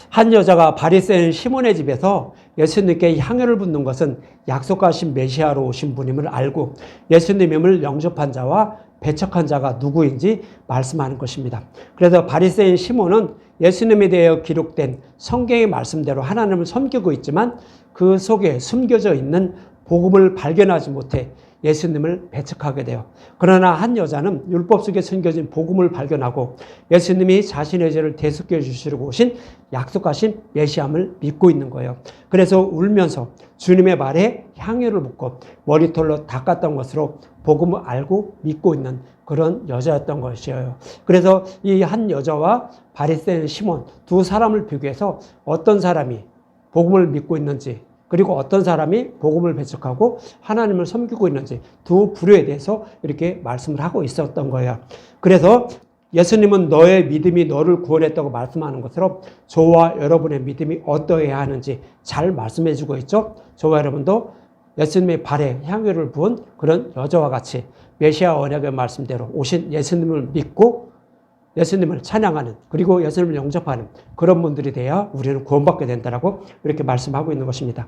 한 여자가 바리새인 시몬의 집에서 예수님께 향유를 붓는 것은 약속하신 메시아로 오신 분임을 알고 예수님을 영접한 자와 배척한 자가 누구인지 말씀하는 것입니다. 그래서 바리새인 시몬은 예수님에 대해 기록된 성경의 말씀대로 하나님을 섬기고 있지만 그 속에 숨겨져 있는 복음을 발견하지 못해 예수님을 배척하게 돼요. 그러나 한 여자는 율법 속에 숨겨진 복음을 발견하고 예수님이 자신의 죄를 대속해 주시려고 오신 약속하신 메시아임을 믿고 있는 거예요. 그래서 울면서 주님의 말에 향유를 붓고 머리털로 닦았던 것으로 복음을 알고 믿고 있는 그런 여자였던 것이에요. 그래서 이 한 여자와 바리새인 시몬 두 사람을 비교해서 어떤 사람이 복음을 믿고 있는지, 그리고 어떤 사람이 복음을 배척하고 하나님을 섬기고 있는지 두 부류에 대해서 이렇게 말씀을 하고 있었던 거예요. 그래서 예수님은 너의 믿음이 너를 구원했다고 말씀하는 것처럼 저와 여러분의 믿음이 어떠해야 하는지 잘 말씀해 주고 있죠. 저와 여러분도 예수님의 발에 향유를 부은 그런 여자와 같이 메시아 언약의 말씀대로 오신 예수님을 믿고 예수님을 찬양하는, 그리고 예수님을 영접하는 그런 분들이 돼야 우리는 구원받게 된다라고 이렇게 말씀하고 있는 것입니다.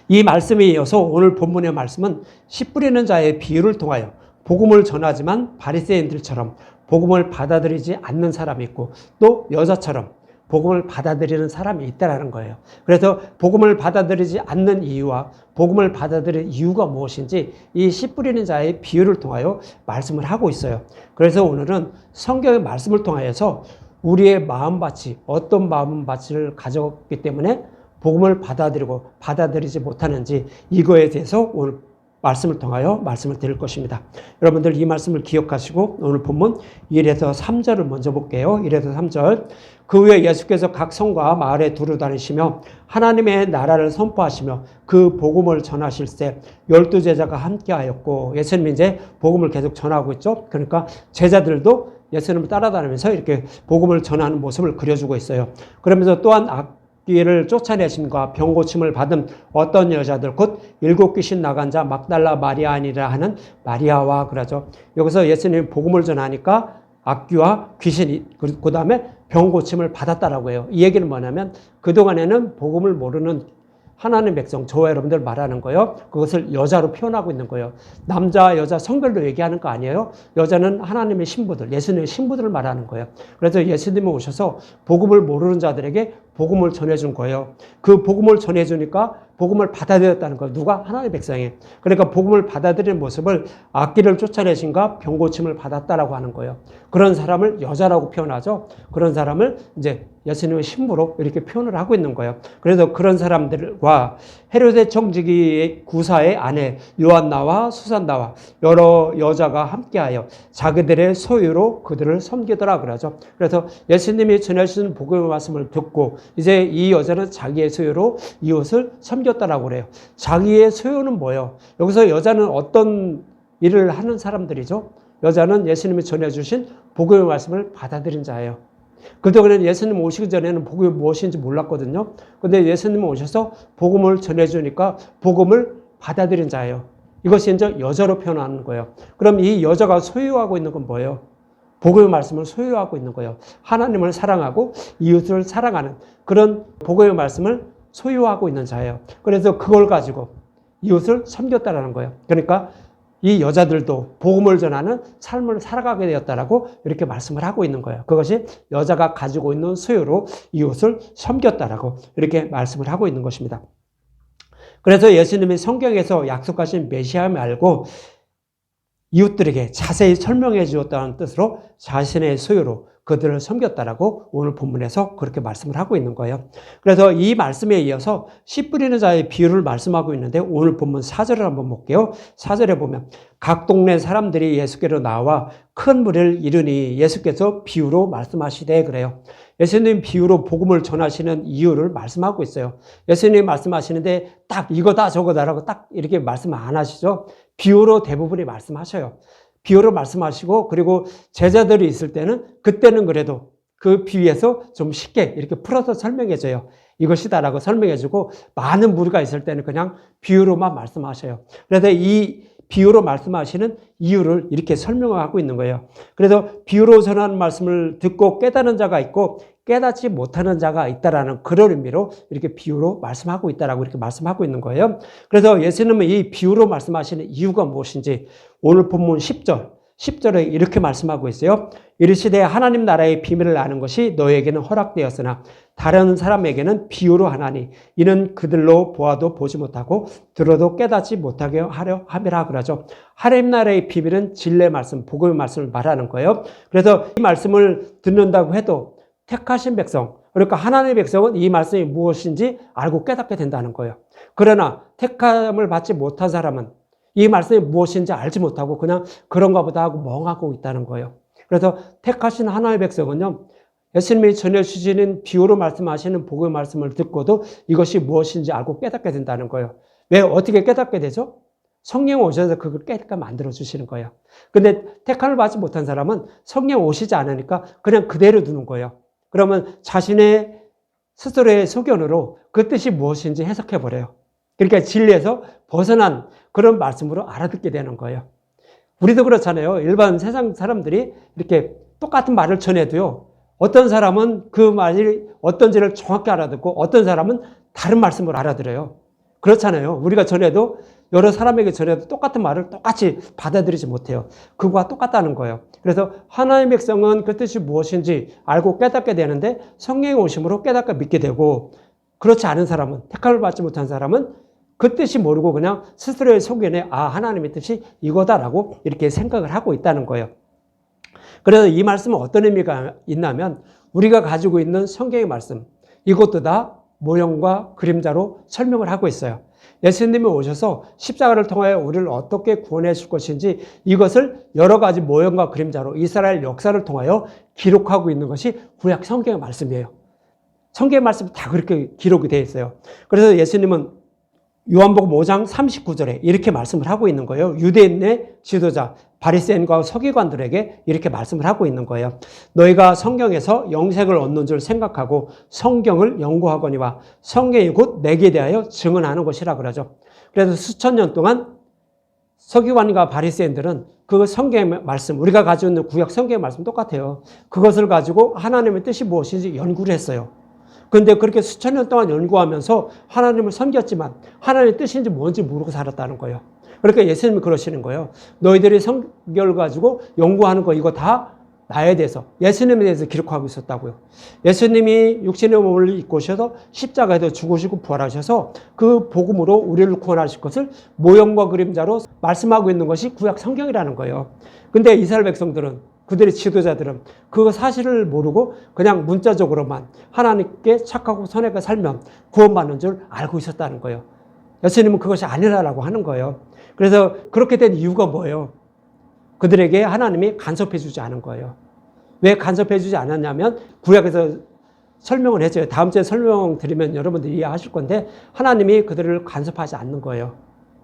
이 말씀에 이어서 오늘 본문의 말씀은 씨 뿌리는 자의 비유를 통하여 복음을 전하지만 바리새인들처럼 복음을 받아들이지 않는 사람이 있고 또 여자처럼 복음을 받아들이는 사람이 있다라는 거예요. 그래서 복음을 받아들이지 않는 이유와 복음을 받아들일 이유가 무엇인지 이 씨 뿌리는 자의 비유를 통하여 말씀을 하고 있어요. 그래서 오늘은 성경의 말씀을 통하여서 우리의 마음밭이 어떤 마음밭을 가졌기 때문에 복음을 받아들이고 받아들이지 못하는지 이거에 대해서 오늘 말씀을 통하여 말씀을 드릴 것입니다. 여러분들 이 말씀을 기억하시고 오늘 본문 1에서 3절을 먼저 볼게요. 1에서 3절. 그 후에 예수께서 각 성과 마을에 두루 다니시며 하나님의 나라를 선포하시며 그 복음을 전하실 때 12제자가 함께하였고, 예수님이 이제 복음을 계속 전하고 있죠. 그러니까 제자들도 예수님을 따라다니면서 이렇게 복음을 전하는 모습을 그려주고 있어요. 그러면서 또한 악귀를 쫓아내심과 병 고침을 받은 어떤 여자들 곧 7귀신 나간 자 막달라 마리아니라 하는 마리아와 그러죠. 여기서 예수님이 복음을 전하니까 악귀와 귀신이 그 다음에 병 고침을 받았다라고 해요. 이 얘기는 뭐냐면 그동안에는 복음을 모르는 하나님 백성, 저와 여러분들 말하는 거예요. 그것을 여자로 표현하고 있는 거예요. 남자, 여자 성별로 얘기하는 거 아니에요. 여자는 하나님의 신부들, 예수님의 신부들을 말하는 거예요. 그래서 예수님이 오셔서 복음을 모르는 자들에게 복음을 전해준 거예요. 그 복음을 전해주니까 복음을 받아들였다는 거예요. 누가? 하나님의 백성이. 그러니까 복음을 받아들이는 모습을 악기를 쫓아내신가 병고침을 받았다라고 하는 거예요. 그런 사람을 여자라고 표현하죠. 그런 사람을 이제 예수님의 신부로 이렇게 표현을 하고 있는 거예요. 그래서 그런 사람들과 헤로데 청지기의 구사의 아내 요한나와 수산나와 여러 여자가 함께하여 자기들의 소유로 그들을 섬기더라 그러죠. 그래서 예수님이 전해주신 복음의 말씀을 듣고 이제 이 여자는 자기의 소유로 이웃을 섬겼다라고 그래요. 자기의 소유는 뭐예요? 여기서 여자는 어떤 일을 하는 사람들이죠? 여자는 예수님이 전해주신 복음의 말씀을 받아들인 자예요. 그동안에는 예수님 오시기 전에는 복음이 무엇인지 몰랐거든요. 근데 예수님 오셔서 복음을 전해주니까 복음을 받아들인 자예요. 이것이 이제 여자로 표현하는 거예요. 그럼 이 여자가 소유하고 있는 건 뭐예요? 복음의 말씀을 소유하고 있는 거예요. 하나님을 사랑하고 이웃을 사랑하는 그런 복음의 말씀을 소유하고 있는 자예요. 그래서 그걸 가지고 이웃을 섬겼다라는 거예요. 그러니까 이 여자들도 복음을 전하는 삶을 살아가게 되었다라고 이렇게 말씀을 하고 있는 거예요. 그것이 여자가 가지고 있는 소유로 이웃을 섬겼다라고 이렇게 말씀을 하고 있는 것입니다. 그래서 예수님이 성경에서 약속하신 메시아임을 알고 이웃들에게 자세히 설명해 주었다는 뜻으로 자신의 소유로 그들을 섬겼다라고 오늘 본문에서 그렇게 말씀을 하고 있는 거예요. 그래서 이 말씀에 이어서 씨 뿌리는 자의 비유를 말씀하고 있는데 오늘 본문 4절을 한번 볼게요. 4절에 보면 각 동네 사람들이 예수께로 나와 큰 무리를 이르니 예수께서 비유로 말씀하시되 그래요. 예수님 비유로 복음을 전하시는 이유를 말씀하고 있어요. 예수님이 말씀하시는데 딱 이거다 저거다라고 딱 이렇게 말씀 안 하시죠. 비유로 대부분이 말씀하셔요. 비유로 말씀하시고 그리고 제자들이 있을 때는 그때는 그래도 그 비유에서 좀 쉽게 이렇게 풀어서 설명해줘요. 이것이다라고 설명해주고 많은 무리가 있을 때는 그냥 비유로만 말씀하셔요. 그래서 이 비유로 말씀하시는 이유를 이렇게 설명하고 있는 거예요. 그래서 비유로 전하는 말씀을 듣고 깨닫는 자가 있고 깨닫지 못하는 자가 있다라는 그런 의미로 이렇게 비유로 말씀하고 있다라고 이렇게 말씀하고 있는 거예요. 그래서 예수님은 이 비유로 말씀하시는 이유가 무엇인지 오늘 본문 10절에 이렇게 말씀하고 있어요. 이르시되 하나님 나라의 비밀을 아는 것이 너에게는 허락되었으나 다른 사람에게는 비유로 하나니 이는 그들로 보아도 보지 못하고 들어도 깨닫지 못하게 하려 함이라 그러죠. 하나님 나라의 비밀은 진리의 말씀, 복음의 말씀을 말하는 거예요. 그래서 이 말씀을 듣는다고 해도 택하신 백성, 그러니까 하나님의 백성은 이 말씀이 무엇인지 알고 깨닫게 된다는 거예요. 그러나 택함을 받지 못한 사람은 이 말씀이 무엇인지 알지 못하고 그냥 그런가 보다 하고 멍하고 있다는 거예요. 그래서 택하신 하나님의 백성은요, 예수님이 전해주시는 비유로 말씀하시는 복음의 말씀을 듣고도 이것이 무엇인지 알고 깨닫게 된다는 거예요. 왜 어떻게 깨닫게 되죠? 성령 오셔서 그걸 깨닫게 만들어주시는 거예요. 근데 택함을 받지 못한 사람은 성령 오시지 않으니까 그냥 그대로 두는 거예요. 그러면 자신의 스스로의 소견으로 그 뜻이 무엇인지 해석해버려요. 그러니까 진리에서 벗어난 그런 말씀으로 알아듣게 되는 거예요. 우리도 그렇잖아요. 일반 세상 사람들이 이렇게 똑같은 말을 전해도요, 어떤 사람은 그 말이 어떤지를 정확히 알아듣고 어떤 사람은 다른 말씀을 알아들어요. 그렇잖아요. 우리가 전해도 여러 사람에게 전해도 똑같은 말을 똑같이 받아들이지 못해요. 그거와 똑같다는 거예요. 그래서 하나님의 백성은 그 뜻이 무엇인지 알고 깨닫게 되는데 성령의 오심으로 깨닫게 믿게 되고, 그렇지 않은 사람은, 택함을 받지 못한 사람은 그 뜻이 모르고 그냥 스스로의 소견에 하나님의 뜻이 이거다라고 이렇게 생각을 하고 있다는 거예요. 그래서 이 말씀은 어떤 의미가 있냐면 우리가 가지고 있는 성경의 말씀, 이것도 다 모형과 그림자로 설명을 하고 있어요. 예수님이 오셔서 십자가를 통하여 우리를 어떻게 구원해 줄 것인지 이것을 여러 가지 모형과 그림자로 이스라엘 역사를 통하여 기록하고 있는 것이 구약 성경의 말씀이에요. 성경의 말씀이 다 그렇게 기록이 되어 있어요. 그래서 예수님은 요한복음 5장 39절에 이렇게 말씀을 하고 있는 거예요. 유대인의 지도자 바리새인과 서기관들에게 이렇게 말씀을 하고 있는 거예요. 너희가 성경에서 영생을 얻는 줄 생각하고 성경을 연구하거니와 성경이 곧 내게 대하여 증언하는 것이라 그러죠. 그래서 수천 년 동안 서기관과 바리새인들은 그 성경의 말씀, 우리가 가지고 있는 구약 성경의 말씀 똑같아요. 그것을 가지고 하나님의 뜻이 무엇인지 연구를 했어요. 그런데 그렇게 수천 년 동안 연구하면서 하나님을 섬겼지만 하나님의 뜻인지 뭔지 모르고 살았다는 거예요. 그러니까 예수님이 그러시는 거예요. 너희들이 성경을 가지고 연구하는 거 이거 다 나에 대해서, 예수님에 대해서 기록하고 있었다고요. 예수님이 육신의 몸을 입고 오셔서 십자가에서 죽으시고 부활하셔서 그 복음으로 우리를 구원하실 것을 모형과 그림자로 말씀하고 있는 것이 구약 성경이라는 거예요. 근데 이스라엘 백성들은, 그들의 지도자들은 그 사실을 모르고 그냥 문자적으로만 하나님께 착하고 선하게 살면 구원받는 줄 알고 있었다는 거예요. 예수님은 그것이 아니라고 하는 거예요. 그래서 그렇게 된 이유가 뭐예요? 그들에게 하나님이 간섭해 주지 않은 거예요. 왜 간섭해 주지 않았냐면 구약에서 설명을 했어요. 다음 주에 설명드리면 여러분들이 이해하실 건데 하나님이 그들을 간섭하지 않는 거예요.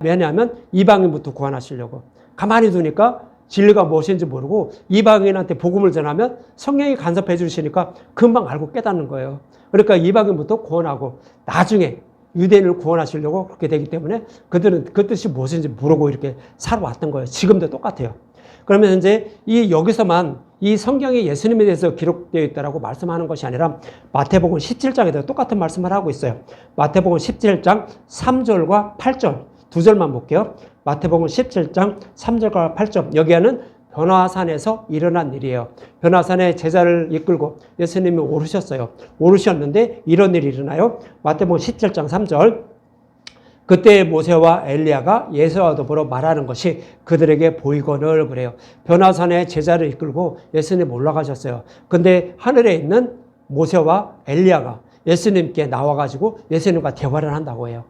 왜냐하면 이방인부터 구원하시려고. 가만히 두니까 진리가 무엇인지 모르고 이방인한테 복음을 전하면 성령이 간섭해 주시니까 금방 알고 깨닫는 거예요. 그러니까 이방인부터 구원하고 나중에 유대인을 구원하시려고 그렇게 되기 때문에 그들은 그 뜻이 무엇인지 모르고 이렇게 살아왔던 거예요. 지금도 똑같아요. 그러면 이제 여기서만 이 성경이 예수님에 대해서 기록되어 있다라고 말씀하는 것이 아니라 마태복음 17장에도 똑같은 말씀을 하고 있어요. 마태복음 17장 3절과 8절 두 절만 볼게요. 마태복음 17장 3절과 8절, 여기에는 변화산에서 일어난 일이에요. 변화산에 제자를 이끌고 예수님이 오르셨어요. 오르셨는데 이런 일이 일어나요. 마태복음 17장 3절, 그때 모세와 엘리야가 예수와 더불어 말하는 것이 그들에게 보이거늘 그래요. 변화산에 제자를 이끌고 예수님 올라가셨어요. 근데 하늘에 있는 모세와 엘리야가 예수님께 나와가지고 예수님과 대화를 한다고 해요.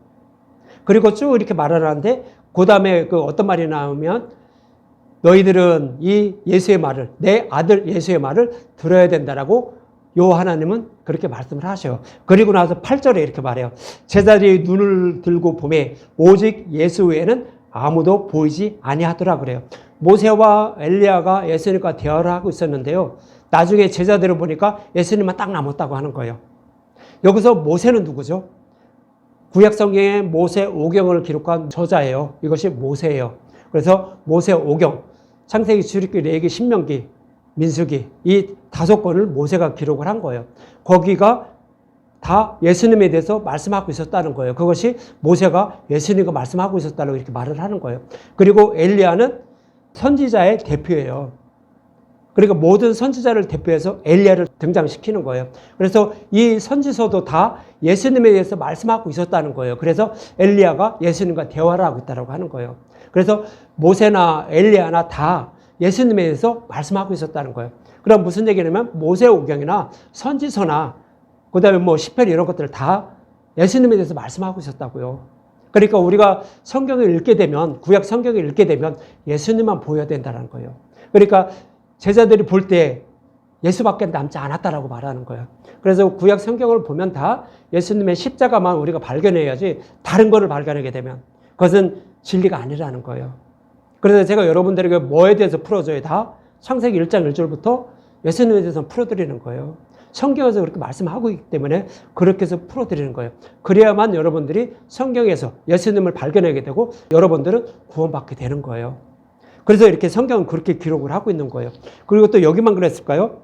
그리고 쭉 이렇게 말을 하는데 그 다음에 어떤 말이 나오면 너희들은 이 예수의 말을, 내 아들 예수의 말을 들어야 된다라고 요 하나님은 그렇게 말씀을 하셔요. 그리고 나서 8절에 이렇게 말해요. 제자들이 눈을 들고 보매 오직 예수 외에는 아무도 보이지 아니하더라 그래요. 모세와 엘리야가 예수님과 대화를 하고 있었는데요. 나중에 제자들을 보니까 예수님만 딱 남았다고 하는 거예요. 여기서 모세는 누구죠? 구약 성경에 모세 오경을 기록한 저자예요. 이것이 모세예요. 그래서 모세 오경, 창세기, 출애굽기, 레위기, 신명기, 민수기 이 5권을 모세가 기록을 한 거예요. 거기가 다 예수님에 대해서 말씀하고 있었다는 거예요. 그것이 모세가 예수님과 말씀하고 있었다고 이렇게 말을 하는 거예요. 그리고 엘리야는 선지자의 대표예요. 그러니까 모든 선지자를 대표해서 엘리야를 등장시키는 거예요. 그래서 이 선지서도 다 예수님에 대해서 말씀하고 있었다는 거예요. 그래서 엘리야가 예수님과 대화를 하고 있다고 하는 거예요. 그래서 모세나 엘리야나 다 예수님에 대해서 말씀하고 있었다는 거예요. 그럼 무슨 얘기냐면 모세오경이나 선지서나 그다음에 뭐 시편 이런 것들을 다 예수님에 대해서 말씀하고 있었다고요. 그러니까 우리가 성경을 읽게 되면, 구약 성경을 읽게 되면 예수님만 보여야 된다는 거예요. 그러니까 제자들이 볼 때 예수밖에 남지 않았다라고 말하는 거예요. 그래서 구약 성경을 보면 다 예수님의 십자가만 우리가 발견해야지 다른 거를 발견하게 되면 그것은 진리가 아니라는 거예요. 그래서 제가 여러분들에게 뭐에 대해서 풀어줘야 다 창세기 1장 1절부터 예수님에 대해서 풀어드리는 거예요. 성경에서 그렇게 말씀하고 있기 때문에 그렇게 해서 풀어드리는 거예요. 그래야만 여러분들이 성경에서 예수님을 발견하게 되고 여러분들은 구원받게 되는 거예요. 그래서 이렇게 성경은 그렇게 기록을 하고 있는 거예요. 그리고 또 여기만 그랬을까요?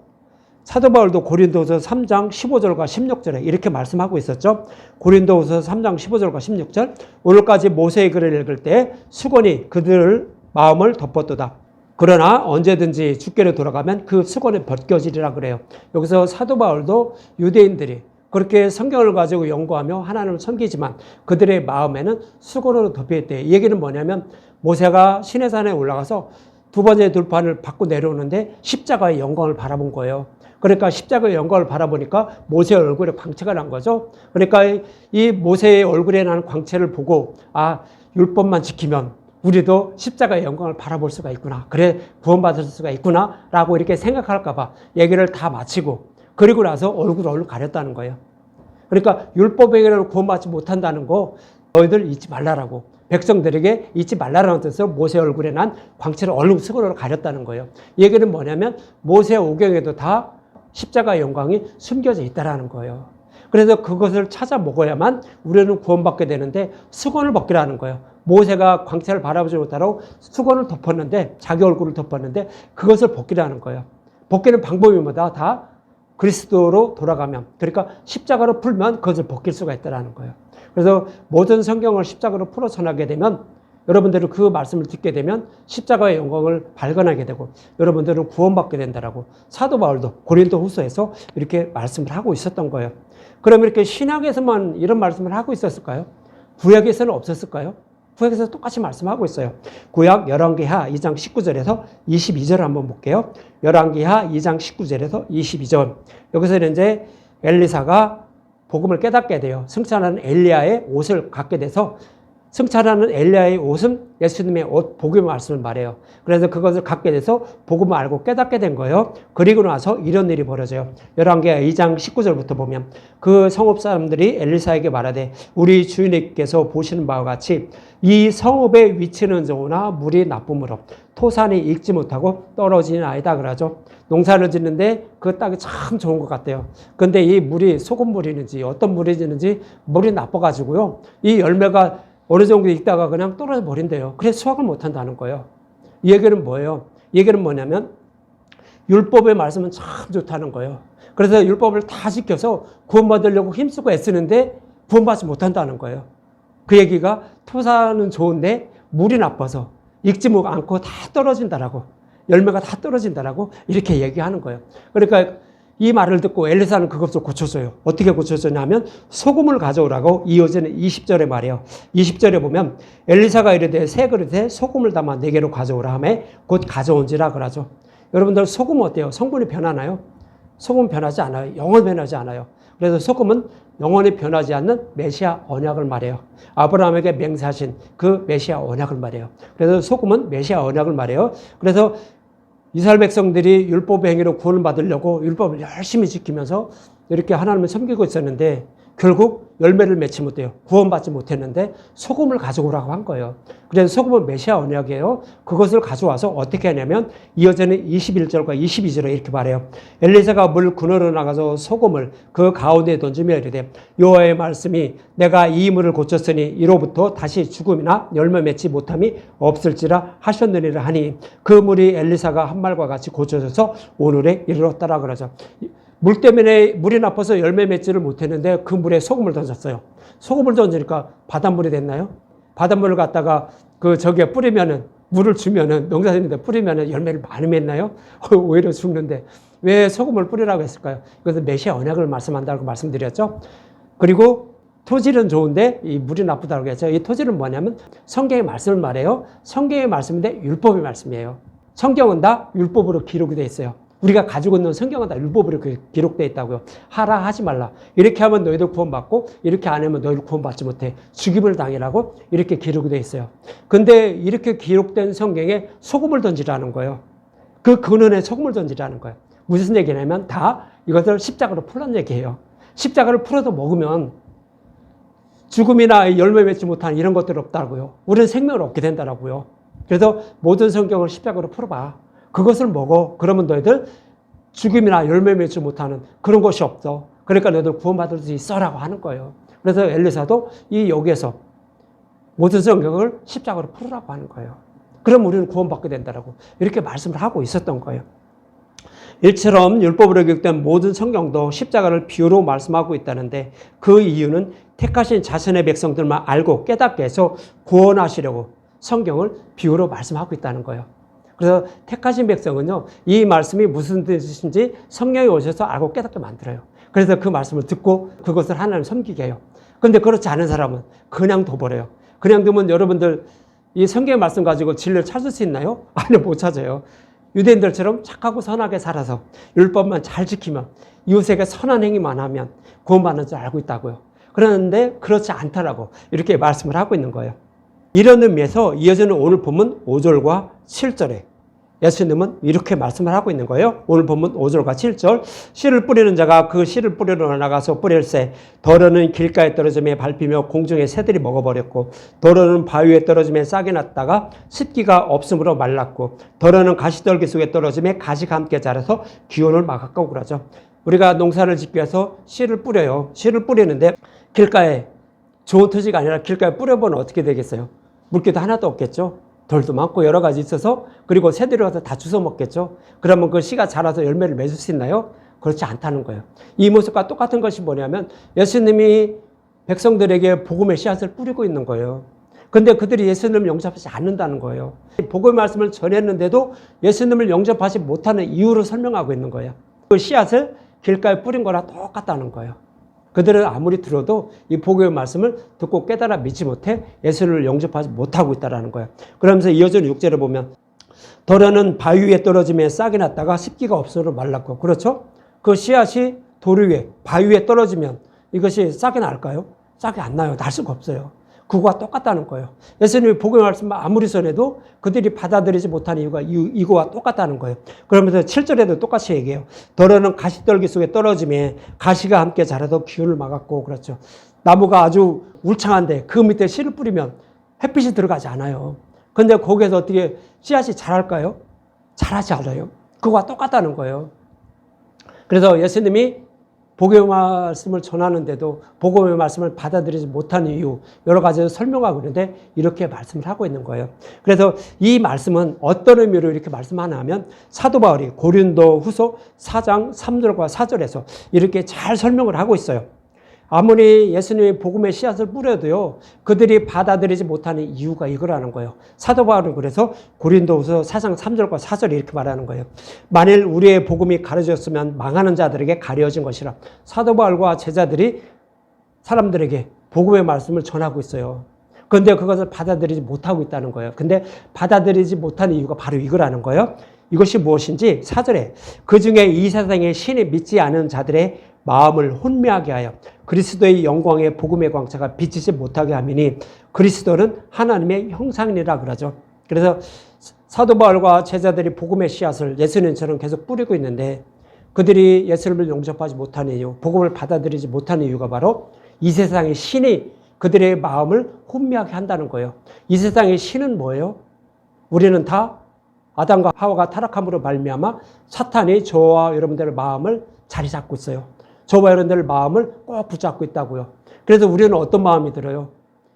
사도 바울도 고린도후서 3장 15절과 16절에 이렇게 말씀하고 있었죠. 고린도후서 3장 15절과 16절 오늘까지 모세의 글을 읽을 때 수건이 그들을 마음을 덮었도다. 그러나 언제든지 주께로 돌아가면 그 수건이 벗겨지리라 그래요. 여기서 사도 바울도 유대인들이 그렇게 성경을 가지고 연구하며 하나님을 섬기지만 그들의 마음에는 수건으로 덮여있대요. 이 얘기는 뭐냐면 모세가 시내산에 올라가서 두 번째 들판을 밟고 내려오는데 십자가의 영광을 바라본 거예요. 그러니까 십자가의 영광을 바라보니까 모세의 얼굴에 광채가 난 거죠. 그러니까 이 모세의 얼굴에 나는 광채를 보고 아, 율법만 지키면 우리도 십자가의 영광을 바라볼 수가 있구나. 그래 구원받을 수가 있구나 라고 이렇게 생각할까 봐 얘기를 다 마치고 그리고 나서 얼굴 가렸다는 거예요. 그러니까 율법에게는 구원받지 못한다는 거 너희들 잊지 말라라고 백성들에게 잊지 말라라는 뜻으로 모세 얼굴에 난 광채를 얼른 수건으로 가렸다는 거예요. 이 얘기는 뭐냐면 모세 오경에도 다 십자가의 영광이 숨겨져 있다라는 거예요. 그래서 그것을 찾아 먹어야만 우리는 구원받게 되는데 수건을 벗기라는 거예요. 모세가 광채를 바라보지 못하라고 수건을 덮었는데 자기 얼굴을 덮었는데 그것을 벗기라는 거예요. 벗기는 방법이 뭐다? 다 그리스도로 돌아가면 그러니까 십자가로 풀면 그것을 벗길 수가 있다는 거예요. 그래서 모든 성경을 십자가로 풀어 전하게 되면 여러분들은 그 말씀을 듣게 되면 십자가의 영광을 발견하게 되고 여러분들은 구원받게 된다라고 사도 바울도 고린도 후서에서 이렇게 말씀을 하고 있었던 거예요. 그럼 이렇게 신약에서만 이런 말씀을 하고 있었을까요? 구약에서는 없었을까요? 구약에서 똑같이 말씀하고 있어요. 구약 열왕기하 2장 19절에서 22절 한번 볼게요. 열왕기하 2장 19절에서 22절. 여기서는 이제 엘리사가 복음을 깨닫게 돼요. 승천하는 엘리야의 옷을 갖게 돼서 승천하는 엘리야의 옷은 예수님의 옷, 복음의 말씀을 말해요. 그래서 그것을 갖게 돼서 복음을 알고 깨닫게 된 거예요. 그리고 나서 이런 일이 벌어져요. 열왕기하 2장 19절부터 보면 그 성읍 사람들이 엘리사에게 말하되 우리 주인께서 보시는 바와 같이 이 성읍의 위치는 좋으나 물이 나쁨으로 토산이 익지 못하고 떨어지는 아이다 그러죠. 농사를 짓는데 그 땅이 참 좋은 것 같대요. 근데 이 물이 소금물이는지 어떤 물이는지 물이 나빠가지고요. 이 열매가 어느 정도 익다가 그냥 떨어져 버린대요. 그래서 수확을 못 한다는 거예요. 이 얘기는 뭐예요? 이 얘기는 뭐냐면 율법의 말씀은 참 좋다는 거예요. 그래서 율법을 다 지켜서 구원받으려고 힘쓰고 애쓰는데 구원받지 못한다는 거예요. 그 얘기가 토사는 좋은데 물이 나빠서 익지 않고 다 떨어진다라고 열매가 다 떨어진다라고 이렇게 얘기하는 거예요. 그러니까 이 말을 듣고 엘리사는 그것을 고쳐줘요. 어떻게 고쳐줬냐면 소금을 가져오라고 이어지는 20절에 말이에요. 20절에 보면 엘리사가 이르되 새 그릇에 소금을 담아 4개로 가져오라 하며 곧 가져온지라 그러죠. 여러분들 소금 어때요? 성분이 변하나요? 소금 변하지 않아요. 영원히 변하지 않아요. 그래서 소금은 영원히 변하지 않는 메시아 언약을 말해요. 아브라함에게 맹세하신 그 메시아 언약을 말해요. 그래서 소금은 메시아 언약을 말해요. 그래서 이스라엘 백성들이 율법의 행위로 구원을 받으려고 율법을 열심히 지키면서 이렇게 하나님을 섬기고 있었는데 결국 열매를 맺지 못해요. 구원받지 못했는데 소금을 가져오라고 한 거예요. 그래서 소금은 메시아 언약이에요. 그것을 가져와서 어떻게 하냐면 이어지는 21절과 22절에 이렇게 말해요. 엘리사가 물 근원으로 나가서 소금을 그 가운데에 던지며 이르되 여호와의 말씀이 내가 이 물을 고쳤으니 이로부터 다시 죽음이나 열매 맺지 못함이 없을지라 하셨느니라 하니 그 물이 엘리사가 한 말과 같이 고쳐져서 오늘에 이르렀다라 그러죠. 물 때문에 물이 나빠서 열매 맺지를 못했는데 그 물에 소금을 던졌어요. 소금을 던지니까 바닷물이 됐나요? 바닷물을 갖다가 저기에 뿌리면은, 물을 주면은, 농사짓는데 뿌리면은 열매를 많이 맺나요? 오히려 죽는데. 왜 소금을 뿌리라고 했을까요? 이것은 메시아 언약을 말씀한다고 말씀드렸죠. 그리고 토질은 좋은데 이 물이 나쁘다고 했죠. 이 토질은 뭐냐면 성경의 말씀을 말해요. 성경의 말씀인데 율법의 말씀이에요. 성경은 다 율법으로 기록이 되어 있어요. 우리가 가지고 있는 성경은 다 율법으로 기록되어 있다고요. 하라 하지 말라. 이렇게 하면 너희들 구원받고 이렇게 안 하면 너희들 구원받지 못해. 죽임을 당이라고 이렇게 기록이 되어 있어요. 근데 이렇게 기록된 성경에 소금을 던지라는 거예요. 그 근원에 소금을 던지라는 거예요. 무슨 얘기냐면 다 이것을 십자가로 풀란 얘기예요. 십자가를 풀어서 먹으면 죽음이나 열매 맺지 못한 이런 것들이 없다고요. 우리는 생명을 얻게 된다고요. 그래서 모든 성경을 십자가로 풀어봐. 그것을 먹어. 그러면 너희들 죽음이나 열매 맺지 못하는 그런 것이 없어. 그러니까 너희들 구원받을 수 있어라고 하는 거예요. 그래서 엘리사도 여기에서 모든 성경을 십자가로 풀으라고 하는 거예요. 그럼 우리는 구원받게 된다라고 이렇게 말씀을 하고 있었던 거예요. 이처럼 율법으로 기록된 모든 성경도 십자가를 비유로 말씀하고 있다는데 그 이유는 택하신 자신의 백성들만 알고 깨닫게 해서 구원하시려고 성경을 비유로 말씀하고 있다는 거예요. 그래서 택하신 백성은요, 이 말씀이 무슨 뜻인지 성령이 오셔서 알고 깨닫게 만들어요. 그래서 그 말씀을 듣고 그것을 하나님 섬기게 해요. 그런데 그렇지 않은 사람은 그냥 둬버려요. 그냥 두면 여러분들 이 성경의 말씀 가지고 진리를 찾을 수 있나요? 아니요, 못 찾아요. 유대인들처럼 착하고 선하게 살아서 율법만 잘 지키면 이웃에게 선한 행위만 하면 구원받는 줄 알고 있다고요. 그런데 그렇지 않다라고 이렇게 말씀을 하고 있는 거예요. 이런 의미에서 이어지는 오늘 본문 5절과 7절에 예수님은 이렇게 말씀을 하고 있는 거예요. 오늘 본문 5절과 7절. 씨를 뿌리는 자가 그 씨를 뿌리러 나가서 뿌릴새 더러는 길가에 떨어짐에 밟히며 공중에 새들이 먹어버렸고 더러는 바위에 떨어짐에 싹이 났다가 습기가 없으므로 말랐고 더러는 가시떨기 속에 떨어짐에 가시가 함께 자라서 기온을 막았고 그러죠. 우리가 농사를 짓기 위해서 씨를 뿌려요. 씨를 뿌리는데 길가에 좋은 토지가 아니라 길가에 뿌려보면 어떻게 되겠어요? 물기도 하나도 없겠죠. 돌도 많고 여러 가지 있어서 그리고 새들이 와서 다 주워 먹겠죠. 그러면 그 씨가 자라서 열매를 맺을 수 있나요? 그렇지 않다는 거예요. 이 모습과 똑같은 것이 뭐냐면 예수님이 백성들에게 복음의 씨앗을 뿌리고 있는 거예요. 근데 그들이 예수님을 영접하지 않는다는 거예요. 복음의 말씀을 전했는데도 예수님을 영접하지 못하는 이유를 설명하고 있는 거예요. 그 씨앗을 길가에 뿌린 거랑 똑같다는 거예요. 그들은 아무리 들어도 이 복음의 말씀을 듣고 깨달아 믿지 못해 예수를 영접하지 못하고 있다는 거예요. 그러면서 이어지는 6절에 보면 더러는 바위 위에 떨어지며 싹이 났다가 습기가 없어서 말랐고 그렇죠? 그 씨앗이 돌 위에 바위 위에 떨어지면 이것이 싹이 날까요? 싹이 안 나요. 날 수가 없어요. 그거와 똑같다는 거예요. 예수님이 복음의 말씀을 아무리 전해도 그들이 받아들이지 못하는 이유가 이거와 똑같다는 거예요. 그러면서 7절에도 똑같이 얘기해요. 더러는 가시떨기 속에 떨어지며 가시가 함께 자라도 기운을 막았고 그렇죠. 나무가 아주 울창한데 그 밑에 씨를 뿌리면 햇빛이 들어가지 않아요. 근데 거기에서 어떻게 씨앗이 자랄까요? 자라지 않아요. 그거와 똑같다는 거예요. 그래서 예수님이 복음의 말씀을 전하는데도 복음의 말씀을 받아들이지 못하는 이유 여러 가지를 설명하고 있는데 이렇게 말씀을 하고 있는 거예요. 그래서 이 말씀은 어떤 의미로 이렇게 말씀하냐 하면 사도 바울이 고린도 후서 4장 3절과 4절에서 이렇게 잘 설명을 하고 있어요. 아무리 예수님이 복음의 씨앗을 뿌려도요 그들이 받아들이지 못하는 이유가 이거라는 거예요. 사도 바울은 그래서 고린도후서 4장 3절과 4절에 이렇게 말하는 거예요. 만일 우리의 복음이 가려졌으면 망하는 자들에게 가려진 것이라. 사도 바울과 제자들이 사람들에게 복음의 말씀을 전하고 있어요. 그런데 그것을 받아들이지 못하고 있다는 거예요. 근데 받아들이지 못하는 이유가 바로 이거라는 거예요. 이것이 무엇인지 4절에 그 중에 이 세상의 신이 믿지 않은 자들의 마음을 혼미하게 하여 그리스도의 영광의 복음의 광채가 비치지 못하게 하미니 그리스도는 하나님의 형상이라 그러죠. 그래서 사도 바울과 제자들이 복음의 씨앗을 예수님처럼 계속 뿌리고 있는데 그들이 예수님을 용접하지 못하는 이유, 복음을 받아들이지 못하는 이유가 바로 이 세상의 신이 그들의 마음을 혼미하게 한다는 거예요. 이 세상의 신은 뭐예요? 우리는 다 아담과 하와가 타락함으로 말미암아 사탄이 저와 여러분들의 마음을 자리 잡고 있어요. 저와 여러분들의 마음을 꼭 붙잡고 있다고요. 그래서 우리는 어떤 마음이 들어요?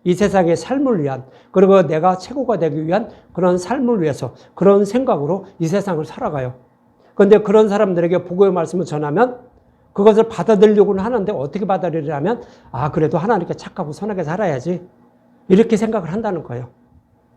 이 세상의 삶을 위한, 그리고 내가 최고가 되기 위한 그런 삶을 위해서 그런 생각으로 이 세상을 살아가요. 그런데 그런 사람들에게 복음의 말씀을 전하면 그것을 받아들이려고는 하는데 어떻게 받아들이냐면 그래도 하나님께 착하고 선하게 살아야지 이렇게 생각을 한다는 거예요.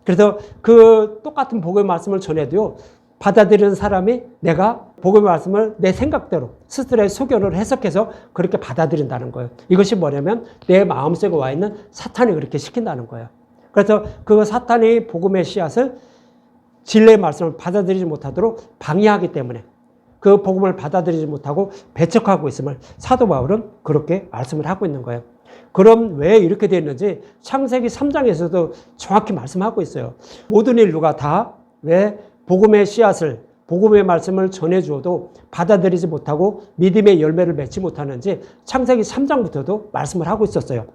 그래서 그 똑같은 복음의 말씀을 전해도요, 받아들이는 사람이 내가 복음의 말씀을 내 생각대로 스스로의 소견으로 해석해서 그렇게 받아들인다는 거예요. 이것이 뭐냐면 내 마음속에 와 있는 사탄이 그렇게 시킨다는 거예요. 그래서 그 사탄이 복음의 씨앗을 진리의 말씀을 받아들이지 못하도록 방해하기 때문에 그 복음을 받아들이지 못하고 배척하고 있음을 사도 바울은 그렇게 말씀을 하고 있는 거예요. 그럼 왜 이렇게 되었는지 창세기 3장에서도 정확히 말씀하고 있어요. 모든 인류가 다 왜 복음의 씨앗을, 복음의 말씀을 전해주어도 받아들이지 못하고 믿음의 열매를 맺지 못하는지 창세기 3장부터도 말씀을 하고 있었어요.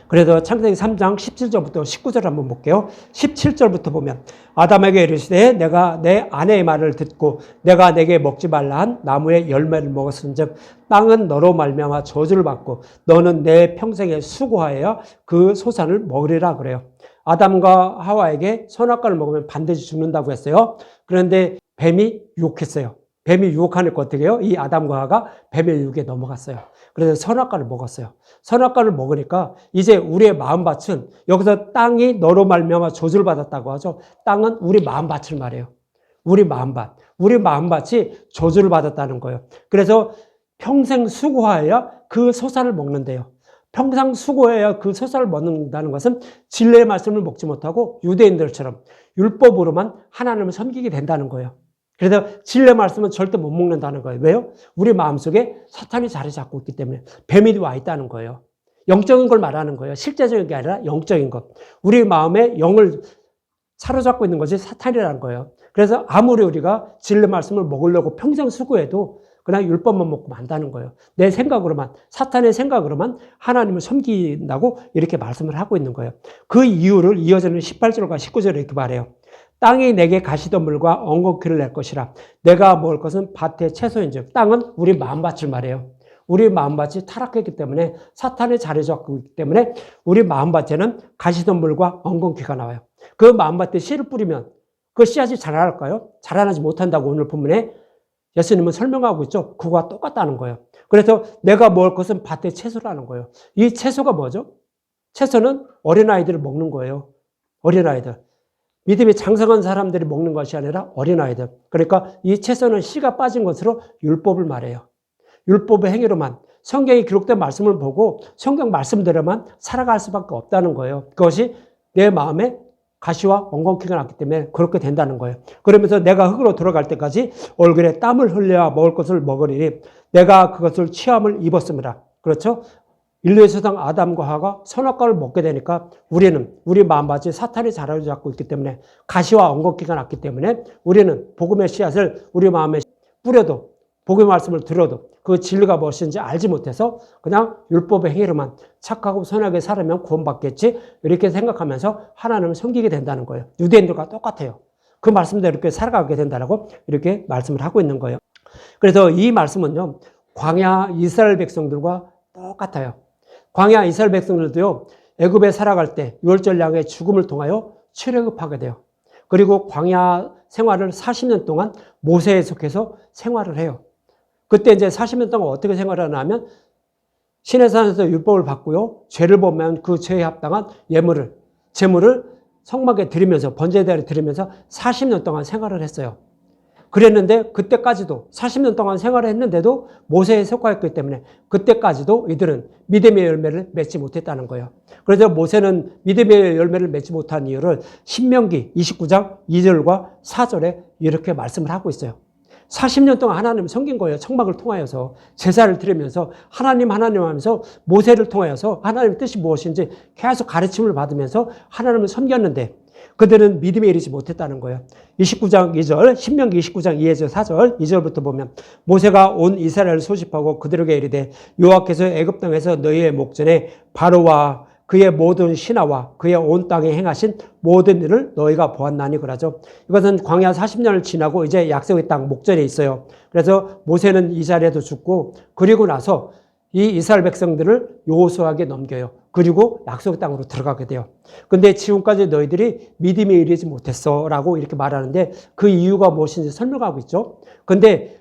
그래서 창세기 3장 17절부터 19절 한번 볼게요. 17절부터 보면 아담에게 이르시되 내가 내 아내의 말을 듣고 내가 내게 먹지 말라 한 나무의 열매를 먹었은즉 땅은 너로 말미암아 저주를 받고 너는 내 평생에 수고하여야 그 소산을 먹으리라 그래요. 아담과 하와에게 선악과를 먹으면 반드시 죽는다고 했어요. 그런데 뱀이 유혹했어요. 뱀이 유혹하니까 어떻게 해요? 이 아담과 하와가 뱀의 유혹에 넘어갔어요. 그래서 선악과를 먹었어요. 선악과를 먹으니까 이제 우리의 마음밭은, 여기서 땅이 너로 말미암아 저주를 받았다고 하죠. 땅은 우리 마음밭을 말해요. 우리 마음밭. 우리 마음밭이 저주를 받았다는 거예요. 그래서 평생 수고하여야 그 소산을 먹는데요. 평생 수고해야 그 소산을 먹는다는 것은 진리의 말씀을 먹지 못하고 유대인들처럼 율법으로만 하나님을 섬기게 된다는 거예요. 그래서 진리의 말씀은 절대 못 먹는다는 거예요. 왜요? 우리 마음속에 사탄이 자리 잡고 있기 때문에 뱀이 와 있다는 거예요. 영적인 걸 말하는 거예요. 실제적인 게 아니라 영적인 것. 우리 마음에 영을 사로잡고 있는 것이 사탄이라는 거예요. 그래서 아무리 우리가 진리의 말씀을 먹으려고 평생 수고해도 그냥 율법만 먹고 만다는 거예요. 내 생각으로만, 사탄의 생각으로만 하나님을 섬긴다고 이렇게 말씀을 하고 있는 거예요. 그 이유를 이어지는 18절과 19절에 이렇게 말해요. 땅이 내게 가시덤불과 엉겅퀴를 낼 것이라. 내가 먹을 것은 밭의 채소인즉. 땅은 우리 마음밭을 말해요. 우리 마음밭이 타락했기 때문에 사탄의 자리 잡고 있기 때문에 우리 마음밭에는 가시덤불과 엉겅퀴가 나와요. 그 마음밭에 씨를 뿌리면 그 씨앗이 자랄까요? 자라나지 못한다고 오늘 본문에 예수님은 설명하고 있죠. 그거와 똑같다는 거예요. 그래서 내가 먹을 것은 밭의 채소라는 거예요. 이 채소가 뭐죠? 채소는 어린아이들을 먹는 거예요. 어린아이들. 믿음이 장성한 사람들이 먹는 것이 아니라 어린아이들. 그러니까 이 채소는 씨가 빠진 것으로 율법을 말해요. 율법의 행위로만, 성경에 기록된 말씀을 보고 성경 말씀대로만 살아갈 수밖에 없다는 거예요. 그것이 내 마음에 가시와 엉겅퀴가 났기 때문에 그렇게 된다는 거예요. 그러면서 내가 흙으로 돌아갈 때까지 얼굴에 땀을 흘려야 먹을 것을 먹으리니 내가 그것을 취함을 입었습니다. 그렇죠? 인류의 조상 아담과 하와가 선악과를 먹게 되니까 우리는 우리 마음밭이 사탄이 자리 잡고 있기 때문에 가시와 엉겅퀴가 났기 때문에 우리는 복음의 씨앗을 우리 마음에 뿌려도 복음의 말씀을 들어도 그 진리가 무엇인지 알지 못해서 그냥 율법의 행위로만 착하고 선하게 살으면 구원받겠지 이렇게 생각하면서 하나님을 섬기게 된다는 거예요. 유대인들과 똑같아요. 그 말씀대로 이렇게 살아가게 된다고 이렇게 말씀을 하고 있는 거예요. 그래서 이 말씀은요, 광야 이스라엘 백성들과 똑같아요. 광야 이스라엘 백성들도요, 애굽에 살아갈 때 유월절 양의 죽음을 통하여 출애굽하게 돼요. 그리고 광야 생활을 40년 동안 모세에 속해서 생활을 해요. 그때 이제 40년 동안 어떻게 생활하냐 하면 시내산에서 율법을 받고요. 죄를 보면 그 죄에 합당한 제물을 성막에 드리면서 번제대를 드리면서 40년 동안 생활을 했어요. 그랬는데 그때까지도 40년 동안 생활을 했는데도 모세에 속하였기 때문에 그때까지도 이들은 믿음의 열매를 맺지 못했다는 거예요. 그래서 모세는 믿음의 열매를 맺지 못한 이유를 신명기 29장 2절과 4절에 이렇게 말씀을 하고 있어요. 40년 동안 하나님을 섬긴 거예요. 청막을 통하여서 제사를 드리면서 하나님 하면서 모세를 통하여서 하나님의 뜻이 무엇인지 계속 가르침을 받으면서 하나님을 섬겼는데 그들은 믿음에 이르지 못했다는 거예요. 29장 2절, 신명기 29장 2에서 4절, 2절부터 보면 모세가 온 이스라엘을 소집하고 그들에게 이르되 여호와께서 애굽 땅에서 너희의 목전에 바로와 그의 모든 신하와 그의 온 땅에 행하신 모든 일을 너희가 보았나니 그러죠. 이것은 광야 40년을 지나고 이제 약속의 땅 목전에 있어요. 그래서 모세는 이 자리에도 죽고 그리고 나서 이 이스라엘 백성들을 여호수아에게 넘겨요. 그리고 약속의 땅으로 들어가게 돼요. 근데 지금까지 너희들이 믿음에 이르지 못했어 라고 이렇게 말하는데 그 이유가 무엇인지 설명하고 있죠. 근데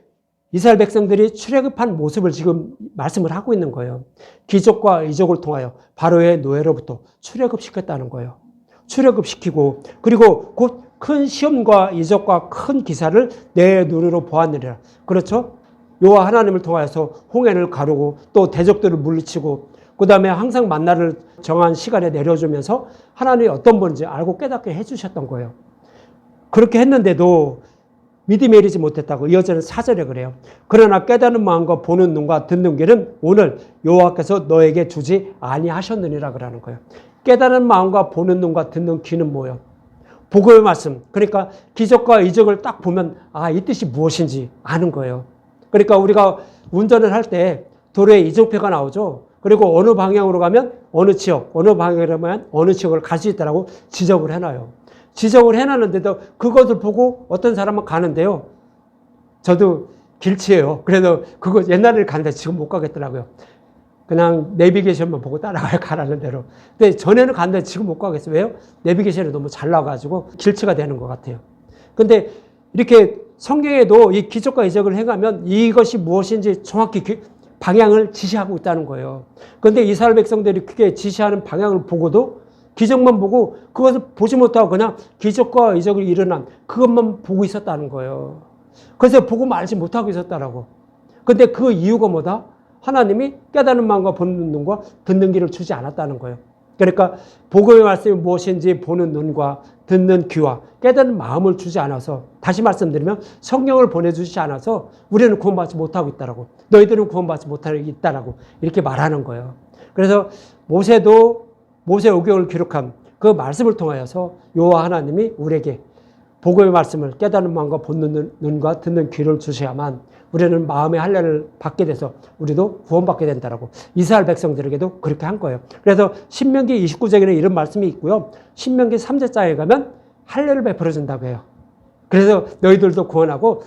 이스라엘 백성들이 출애굽한 모습을 지금 말씀을 하고 있는 거예요. 기적과 이적을 통하여 바로의 노예로부터 출애굽시켰다는 거예요. 출애굽시키고 그리고 곧 큰 시험과 이적과 큰 기사를 내 눈으로 보았느니라. 그렇죠? 여호와 하나님을 통하여서 홍해를 가르고 또 대적들을 물리치고 그 다음에 항상 만나를 정한 시간에 내려주면서 하나님이 어떤 분인지 알고 깨닫게 해주셨던 거예요. 그렇게 했는데도 믿음에 이르지 못했다고 이어지는 4절에 그래요. 그러나 깨닫는 마음과 보는 눈과 듣는 귀는 오늘 여호와께서 너에게 주지 아니하셨느니라 그러는 거예요. 깨닫는 마음과 보는 눈과 듣는 귀는 뭐예요? 복음의 말씀. 그러니까 기적과 이적을 딱 보면 이 뜻이 무엇인지 아는 거예요. 그러니까 우리가 운전을 할 때 도로에 이정표가 나오죠. 그리고 어느 방향으로 가면 어느 지역, 어느 방향으로 가면 어느 지역을 갈 수 있다라고 지적을 해놔요. 지적을 해놨는데도 그것을 보고 어떤 사람은 가는데요. 저도 길치예요. 그래서 그거 옛날에 갔는데 지금 못 가겠더라고요. 그냥 내비게이션만 보고 따라가요. 가라는 대로. 근데 전에는 갔는데 지금 못 가겠어요. 왜요? 내비게이션이 너무 잘 나와가지고 길치가 되는 것 같아요. 근데 이렇게 성경에도 이 기적과 이적을 행하면 이것이 무엇인지 정확히 방향을 지시하고 있다는 거예요. 그런데 이스라엘 백성들이 그게 지시하는 방향을 보고도 기적만 보고 그것을 보지 못하고 그냥 기적과 이적을 일어난 그것만 보고 있었다는 거예요. 그래서 보고 말지 못하고 있었다라고. 근데 그 이유가 뭐다? 하나님이 깨닫는 마음과 보는 눈과 듣는 귀를 주지 않았다는 거예요. 그러니까 복음의 말씀이 무엇인지 보는 눈과 듣는 귀와 깨닫는 마음을 주지 않아서, 다시 말씀드리면 성령을 보내주지 않아서 우리는 구원받지 못하고 있다라고, 너희들은 구원받지 못하고 있다라고 이렇게 말하는 거예요. 그래서 모세도 모세 오경을 기록한 그 말씀을 통하여서 여호와 하나님이 우리에게 복음의 말씀을 깨닫는 마음과 보는 눈과 듣는 귀를 주셔야만 우리는 마음의 할례를 받게 돼서 우리도 구원받게 된다라고 이스라엘 백성들에게도 그렇게 한 거예요. 그래서 신명기 29장에는 이런 말씀이 있고요. 신명기 3장에 가면 할례를 베풀어 준다고 해요. 그래서 너희들도 구원하고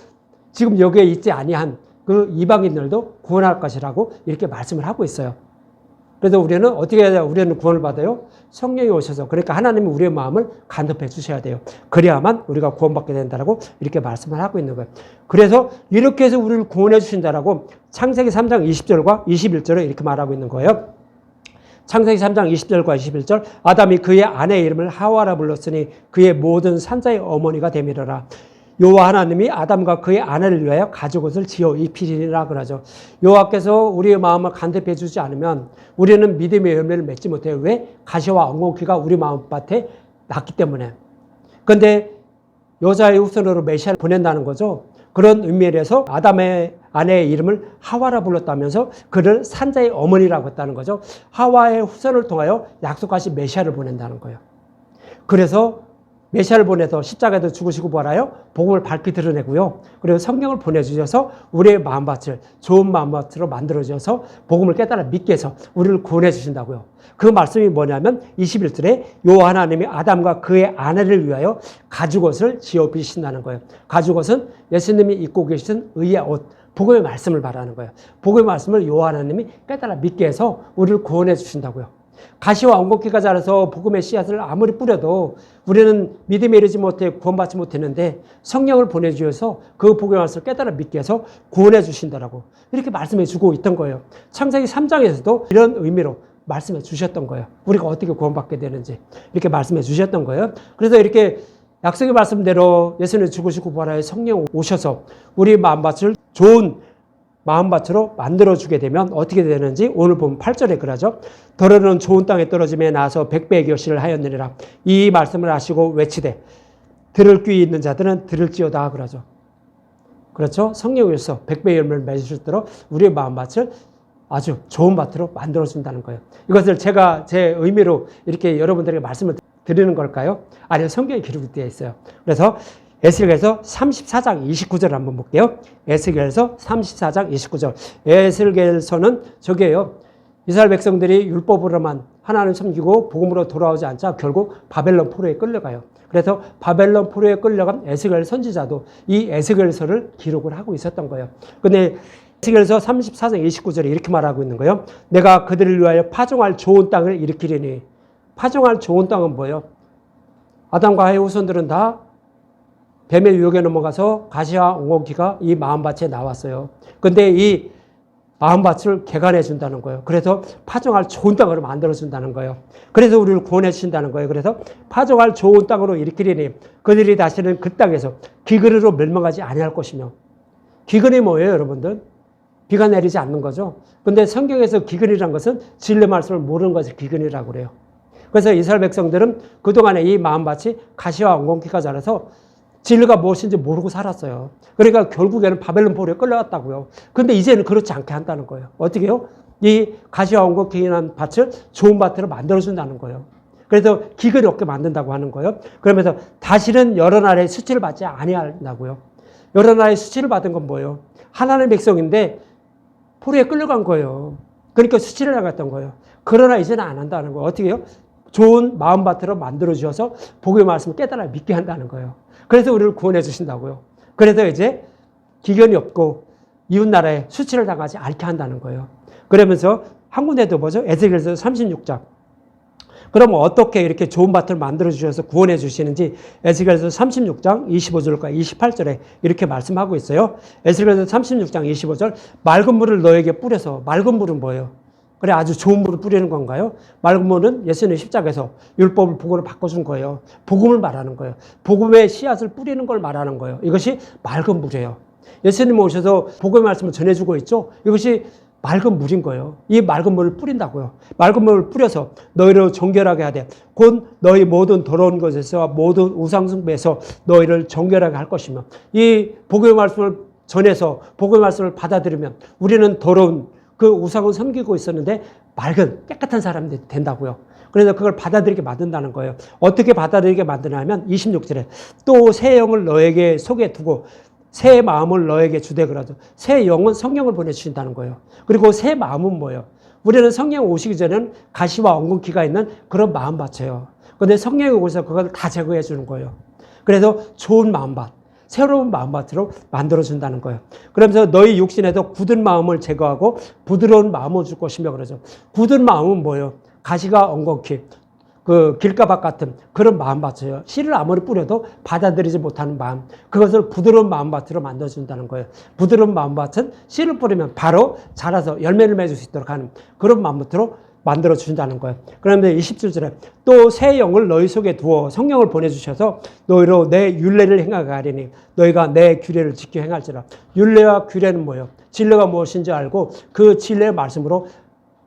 지금 여기에 있지 아니한 그 이방인들도 구원할 것이라고 이렇게 말씀을 하고 있어요. 그래서 우리는 어떻게 해야 우리는 구원을 받아요? 성령이 오셔서, 그러니까 하나님이 우리의 마음을 간섭해 주셔야 돼요. 그래야만 우리가 구원받게 된다라고 이렇게 말씀을 하고 있는 거예요. 그래서 이렇게 해서 우리를 구원해 주신다라고 창세기 3장 20절과 21절에 이렇게 말하고 있는 거예요. 창세기 3장 20절과 21절, 아담이 그의 아내의 이름을 하와라 불렀으니 그의 모든 산자의 어머니가 되밀어라. 여호와 하나님이 아담과 그의 아내를 위하여 가죽옷을 지어 입히리라 그러죠. 여호와께서 우리의 마음을 간섭해 주지 않으면 우리는 믿음의 열매를 맺지 못해요. 왜? 가시와 엉겅퀴가 우리 마음밭에 났기 때문에. 그런데 여자의 후손으로 메시아를 보낸다는 거죠. 그런 의미에서 아담의 아내의 이름을 하와라 불렀다면서 그를 산자의 어머니라고 했다는 거죠. 하와의 후손을 통하여 약속하신 메시아를 보낸다는 거예요. 그래서 메시아를 보내서 십자가에도 죽으시고 뭐라요? 복음을 밝히 드러내고요. 그리고 성령을 보내주셔서 우리의 마음밭을 좋은 마음밭으로 만들어주셔서 복음을 깨달아 믿게 해서 우리를 구원해 주신다고요. 그 말씀이 뭐냐면 21절에 여호와 하나님이 아담과 그의 아내를 위하여 가죽옷을 지어 입히신다는 거예요. 가죽옷은 예수님이 입고 계신 의의 옷, 복음의 말씀을 말하는 거예요. 복음의 말씀을 여호와 하나님이 깨달아 믿게 해서 우리를 구원해 주신다고요. 가시와 엉겅퀴가 자라서 복음의 씨앗을 아무리 뿌려도 우리는 믿음에 이르지 못해 구원받지 못했는데 성령을 보내주셔서 그 복음의 말씀을 깨달아 믿게 해서 구원해 주신다라고 이렇게 말씀해 주고 있던 거예요. 창세기 3장에서도 이런 의미로 말씀해 주셨던 거예요. 우리가 어떻게 구원받게 되는지 이렇게 말씀해 주셨던 거예요. 그래서 이렇게 약속의 말씀대로 예수님 죽으시고 부활하여 성령 오셔서 우리 마음밭을 좋은 마음밭으로 만들어주게 되면 어떻게 되는지 오늘 보면 8절에 그러죠. 더러는 좋은 땅에 떨어짐에 나서 100배의 결실을 하였느니라. 이 말씀을 하시고 외치되 들을 귀 있는 자들은 들을지어다 그러죠. 그렇죠? 성령에서 100배의 열매를 맺을 수 있도록 우리의 마음밭을 아주 좋은 밭으로 만들어준다는 거예요. 이것을 제가 제 의미로 이렇게 여러분들에게 말씀을 드리는 걸까요? 아니면 성경에 기록이 되어 있어요. 그래서 에스겔서 34장 29절을 한번 볼게요. 에스겔서 34장 29절. 에스겔서는 저게요. 이스라엘 백성들이 율법으로만 하나님 섬기고 복음으로 돌아오지 않자 결국 바벨론 포로에 끌려가요. 그래서 바벨론 포로에 끌려간 에스겔 선지자도 이 에스겔서를 기록을 하고 있었던 거예요. 근데 에스겔서 34장 29절에 이렇게 말하고 있는 거예요. 내가 그들을 위하여 파종할 좋은 땅을 일으키리니. 파종할 좋은 땅은 뭐예요? 아담과 하의 후손들은 다 뱀의 유혹에 넘어가서 가시와 옹호기가 이 마음밭에 나왔어요. 근데 이 마음밭을 개간해 준다는 거예요. 그래서 파종할 좋은 땅으로 만들어 준다는 거예요. 그래서 우리를 구원해 주신다는 거예요. 그래서 파종할 좋은 땅으로 일으키리니 그들이 다시는 그 땅에서 기근으로 멸망하지 아니할 것이며. 기근이 뭐예요, 여러분들? 비가 내리지 않는 거죠. 근데 성경에서 기근이란 것은 진리 말씀을 모르는 것을 기근이라고 그래요. 그래서 이스라엘 백성들은 그동안에 이 마음밭이 가시와 옹공기가 자라서 진리가 무엇인지 모르고 살았어요. 그러니까 결국에는 바벨론 포로에 끌려갔다고요. 근데 이제는 그렇지 않게 한다는 거예요. 어떻게 해요? 이 가시와 옹공기라는 밭을 좋은 밭으로 만들어준다는 거예요. 그래서 기근이 없게 만든다고 하는 거예요. 그러면서 다시는 여러 나라의 수치를 받지 아니한다고요. 여러 나라의 수치를 받은 건 뭐예요? 하나님의 백성인데 포로에 끌려간 거예요. 그러니까 수치를 당했던 거예요. 그러나 이제는 안 한다는 거예요. 어떻게 해요? 좋은 마음밭으로 만들어주셔서 복의 말씀을 깨달아 믿게 한다는 거예요. 그래서 우리를 구원해 주신다고요. 그래서 이제 기근이 없고 이웃나라에 수치를 당하지 않게 한다는 거예요. 그러면서 한 군데도 보죠. 에스겔서 36장. 그럼 어떻게 이렇게 좋은 밭을 만들어 주셔서 구원해 주시는지 에스겔서 36장 25절과 28절에 이렇게 말씀하고 있어요. 에스겔서 36장 25절. 맑은 물을 너에게 뿌려서. 맑은 물은 뭐예요? 그래, 아주 좋은 물을 뿌리는 건가요? 맑은 물은 예수님 십자가에서 율법을 복음으로 바꿔준 거예요. 복음을 말하는 거예요. 복음의 씨앗을 뿌리는 걸 말하는 거예요. 이것이 맑은 물이에요. 예수님 오셔서 복음의 말씀을 전해주고 있죠. 이것이 맑은 물인 거예요. 이 맑은 물을 뿌린다고요. 맑은 물을 뿌려서 너희를 정결하게 하되 곧 너희 모든 더러운 것에서 모든 우상숭배에서 너희를 정결하게 할 것이며, 이 복음의 말씀을 전해서 복음의 말씀을 받아들이면 우리는 더러운 그 우상을 섬기고 있었는데 맑은 깨끗한 사람이 된다고요. 그래서 그걸 받아들이게 만든다는 거예요. 어떻게 받아들이게 만드냐면 26절에 또 새 영을 너에게 속에 두고 새 마음을 너에게 주되 그러죠. 새 영은 성령을 보내주신다는 거예요. 그리고 새 마음은 뭐예요? 우리는 성령 오시기 전에는 가시와 엉겅퀴가 있는 그런 마음밭이에요. 그런데 성령이 오셔서 그걸 다 제거해 주는 거예요. 그래서 좋은 마음밭, 새로운 마음밭으로 만들어준다는 거예요. 그러면서 너희 육신에서 굳은 마음을 제거하고 부드러운 마음을 줄 것이며 그러죠. 굳은 마음은 뭐예요? 가시가 엉겅퀴, 그 길가밭 같은 그런 마음밭이에요. 씨를 아무리 뿌려도 받아들이지 못하는 마음, 그것을 부드러운 마음밭으로 만들어준다는 거예요. 부드러운 마음밭은 씨를 뿌리면 바로 자라서 열매를 맺을 수 있도록 하는 그런 마음밭으로 만들어준다는 거예요. 그런데 27절에 또 새 영을 너희 속에 두어 성령을 보내주셔서 너희로 내 율례를 행하게 하리니 너희가 내 규례를 지켜 행할지라. 율례와 규례는 뭐예요? 진리가 무엇인지 알고 그 진리의 말씀으로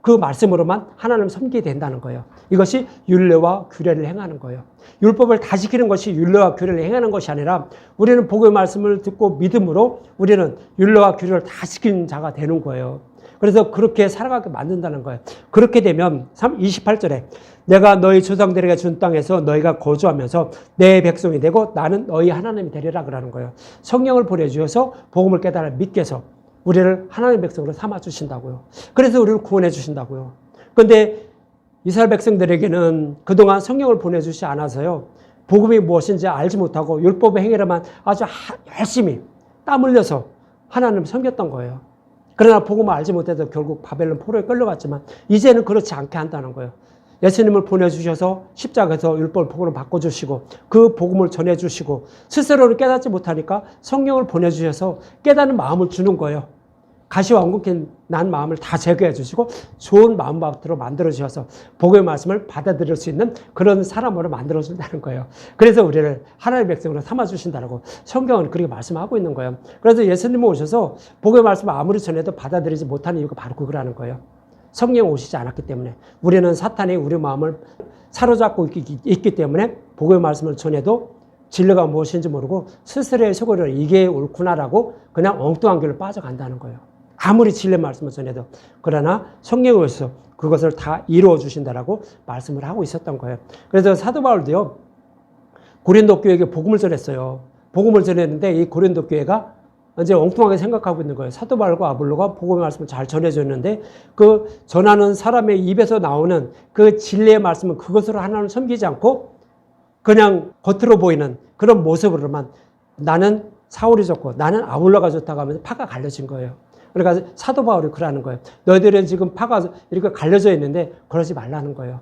그 말씀으로만 하나님을 섬기게 된다는 거예요. 이것이 율례와 규례를 행하는 거예요. 율법을 다 지키는 것이 율례와 규례를 행하는 것이 아니라 우리는 복의 말씀을 듣고 믿음으로 우리는 율례와 규례를 다 지키는 자가 되는 거예요. 그래서 그렇게 살아가게 만든다는 거예요. 그렇게 되면 28절에 내가 너희 조상들에게 준 땅에서 너희가 거주하면서 내 백성이 되고 나는 너희 하나님이 되리라 그러는 거예요. 성령을 보내주셔서 복음을 깨달아 믿게 해서 우리를 하나님의 백성으로 삼아주신다고요. 그래서 우리를 구원해 주신다고요. 그런데 이스라엘 백성들에게는 그동안 성령을 보내주지 않아서요. 복음이 무엇인지 알지 못하고 율법의 행위로만 아주 열심히 땀 흘려서 하나님을 섬겼던 거예요. 그러나 복음을 알지 못해서 결국 바벨론 포로에 끌려갔지만 이제는 그렇지 않게 한다는 거예요. 예수님을 보내주셔서 십자가에서 율법을 복음으로 바꿔주시고 그 복음을 전해주시고 스스로를 깨닫지 못하니까 성령을 보내주셔서 깨닫는 마음을 주는 거예요. 가시와 엉겅퀴 난 마음을 다 제거해 주시고 좋은 마음밭으로 만들어주셔서 복음의 말씀을 받아들일 수 있는 그런 사람으로 만들어준다는 거예요. 그래서 우리를 하나님의 백성으로 삼아주신다고 성경은 그렇게 말씀하고 있는 거예요. 그래서 예수님이 오셔서 복음의 말씀을 아무리 전해도 받아들이지 못하는 이유가 바로 그거라는 거예요. 성령 오시지 않았기 때문에 우리는 사탄이 우리 마음을 사로잡고 있기 때문에 복음의 말씀을 전해도 진리가 무엇인지 모르고 스스로의 소고를 이게 옳구나라고 그냥 엉뚱한 길로 빠져간다는 거예요. 아무리 진리의 말씀을 전해도. 그러나 성령이 오셔서 그것을 다 이루어 주신다라고 말씀을 하고 있었던 거예요. 그래서 사도 바울도요, 고린도 교회에게 복음을 전했어요. 복음을 전했는데 이 고린도 교회가 이제 엉뚱하게 생각하고 있는 거예요. 사도 바울과 아볼로가 복음의 말씀을 잘 전해줬는데 그 전하는 사람의 입에서 나오는 그 진리의 말씀은 그것으로 하나님 섬기지 않고 그냥 겉으로 보이는 그런 모습으로만 나는 사울이 좋고 나는 아볼로가 좋다고 하면서 파가 갈려진 거예요. 그러니까 사도 바울이 그러는 거예요. 너희들은 지금 파가 이렇게 갈려져 있는데 그러지 말라는 거예요.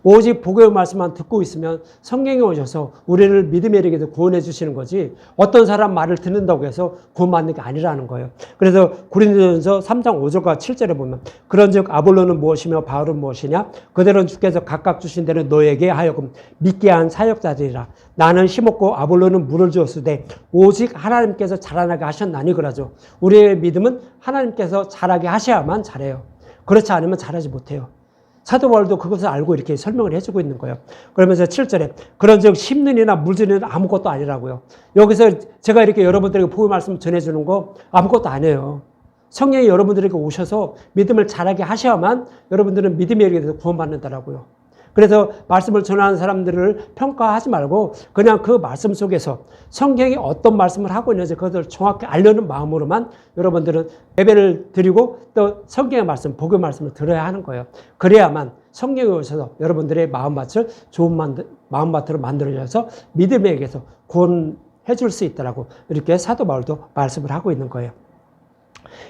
오직 복음의 말씀만 듣고 있으면 성령이 오셔서 우리를 믿음에 이르게 구원해 주시는 거지 어떤 사람 말을 듣는다고 해서 구원받는 게 아니라는 거예요. 그래서 고린도전서 3장 5절과 7절에 보면 그런즉 아볼로는 무엇이며 바울은 무엇이냐 그들은 주께서 각각 주신 대로 너에게 하여금 믿게 한 사역자들이라. 나는 심었고 아볼로는 물을 주었으되 오직 하나님께서 자라나게 하셨나니 그러죠. 우리의 믿음은 하나님께서 자라게 하셔야만 잘해요. 그렇지 않으면 잘하지 못해요. 사도 바울도 그것을 알고 이렇게 설명을 해주고 있는 거예요. 그러면서 7절에 그런즉 심는 이나 물주는 이는 아무것도 아니라고요. 여기서 제가 이렇게 여러분들에게 복음의 말씀 전해주는 거 아무것도 아니에요. 성령이 여러분들에게 오셔서 믿음을 자라게 하셔야만 여러분들은 믿음에 이르게 돼서 구원받는다라고요. 그래서 말씀을 전하는 사람들을 평가하지 말고 그냥 그 말씀 속에서 성경이 어떤 말씀을 하고 있는지 그것을 정확히 알려는 마음으로만 여러분들은 예배를 드리고 또 성경의 말씀, 복음의 말씀을 들어야 하는 거예요. 그래야만 성령이 오셔서 여러분들의 마음밭을 좋은 마음밭으로 만들어져서 믿음에 의해서 구원해 줄 수 있다라고 이렇게 사도 바울도 말씀을 하고 있는 거예요.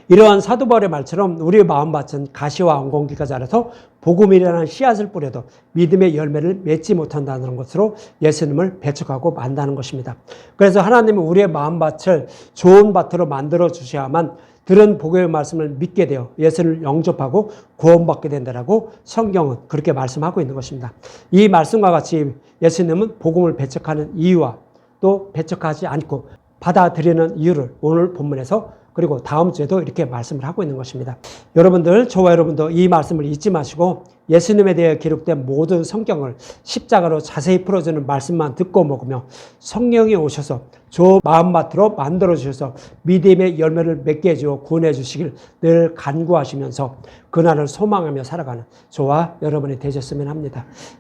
이러한 사도 바울의 말처럼 우리의 마음밭은 가시와 엉겅퀴가 자라서 복음이라는 씨앗을 뿌려도 믿음의 열매를 맺지 못한다는 것으로 예수님을 배척하고 만다는 것입니다. 그래서 하나님은 우리의 마음밭을 좋은 밭으로 만들어 주셔야만 들은 복음의 말씀을 믿게 되어 예수를 영접하고 구원받게 된다라고 성경은 그렇게 말씀하고 있는 것입니다. 이 말씀과 같이 예수님은 복음을 배척하는 이유와 또 배척하지 않고 받아들이는 이유를 오늘 본문에서 그리고 다음 주에도 이렇게 말씀을 하고 있는 것입니다. 여러분들, 저와 여러분도 이 말씀을 잊지 마시고 예수님에 대해 기록된 모든 성경을 십자가로 자세히 풀어주는 말씀만 듣고 먹으며 성령이 오셔서 저 마음밭으로 만들어 주셔서 믿음의 열매를 맺게 해주어 구원해 주시길 늘 간구하시면서 그날을 소망하며 살아가는 저와 여러분이 되셨으면 합니다.